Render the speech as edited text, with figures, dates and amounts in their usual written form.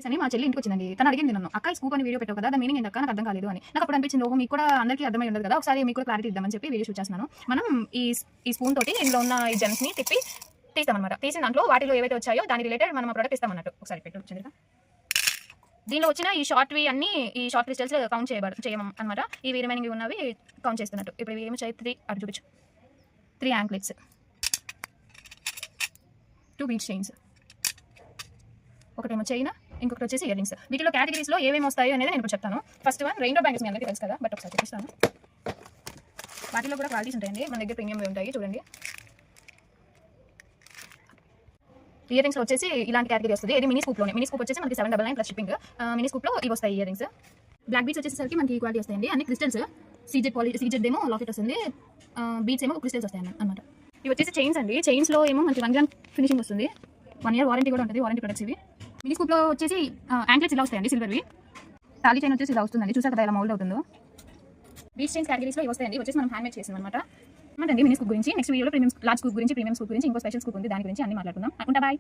అని మా చెల్లి ఇంటికి వచ్చిందండి. తను అడిగింది నన్ను, అక్క ఈ స్కూప్ అని వీడియో పెట్టావు కదా, దాని మీనింగ్ ఏంటక్క నాకు అర్థం కాలేదు అని. నాకు అప్పుడు అనిపించింది, ఓహో మీకు కూడా అందరికీ అర్థమై ఉండదు కదా, ఒకసారి మీకు కూడా క్లారిటీ ఇద్దామని చెప్పి వీడియో షూట్ చేస్తున్నాను. మనం ఈ స్పూన్ తోటి ఇందులో ఉన్న ఈ జెమ్స్ని తిప్పి తీస్తామన్నమాట. తీసిన దాంట్లో వాటిలో ఏవైతే వచ్చాయో దాని రిలేటెడ్ మనం ఆ ప్రోడక్ట్ ఇస్తామన్నట్టు. ఒకసారి పెట్టు చంద్రిక. దీనిలో వచ్చిన ఈ షార్ట్వి అన్ని ఈ షార్ట్ క్రిస్టల్స్ కౌంట్ చేయమన్నమాట. ఇవి రిమైనింగ్ ఉన్నవి కౌంట్ చేస్తున్నట్టు. ఇప్పుడు ఇవి ఏమి చేయి 3 అటు చూపించు. 3 యాంక్లెట్స్, 2 బీచ్ చైన్స్, ఒకటేమో చైన్, ఇంకొకటి వచ్చేసి ఇయర్ రింగ్స్. వీటిలో కేటగిరీస్లో ఏమేమి వస్తాయో అనేది నేను ఇప్పుడు చెప్తాను. ఫస్ట్ వన్ రెయిన్బో బ్యాంగిల్స్, మీ అందరికీ తెలుసు కదా, బట్ ఒకసారి చూపిస్తాను. వాటిలో కూడా క్వాలిటీస్ ఉంటాయండి, మన దగ్గర ప్రీమియం ఉంటాయి చూడండి. ఇయర్ రింగ్స్ వచ్చేసి ఇలాంటి కేటగిరీ వస్తుంది. ఇది మినీ స్కూప్లోనే. మినీ స్కూప్ వచ్చేసి మనకి 799 ప్లస్ షిప్పింగ్. మినీ స్కూప్లో ఇవి వస్తాయి ఇయర్ రింగ్స్. బ్లాక్ బీట్స్ వచ్చేసరికి మనకి క్వాలిటీ వస్తాయండి. అన్ని క్రిస్టల్స్, సీజెడ్ ఏమో లాకెట్ వస్తుంది, బీట్స్ ఏమో క్రిస్టల్స్ వస్తాయి అన్నమాట. ఇవి వచ్చేసి చైన్స్ అండి. చైన్స్లో ఏమో మనకి 1 గ్రామ్ ఫినిషింగ్ వస్తుంది. 1 year వారంటీ కూడా ఉంటుంది, వారంటీ ప్రొడక్ట్స్ ఇవి. మినీ స్కూప్లో వచ్చేసి యాంక్లెట్స్ ఇలా వస్తాయండి, సిల్వర్వి. తాళీ చైన్ వచ్చేసి ఇలా వస్తుందండి, చూసారు కదా ఎలా మౌల్డ్ అవుతుందో. బీచ్ చైన్స్ కేటగిరీస్లో ఇవి వస్తాయండి. వచ్చేసి మనం హ్యాండ్ మేడ్ చేసాం అనమాట. అంటే మినీ స్కూప్ గురించి నెక్స్ట్ వీడియోలో లార్జ్ స్కూప్ గురించి, ప్రీమియం స్కూప్ గురించి, ఇంకో స్పెషల్ స్కూప్ ఉంది, దాని గురించి అన్ని మాట్లాడుకుందాం. ఉంటా, బాయ్.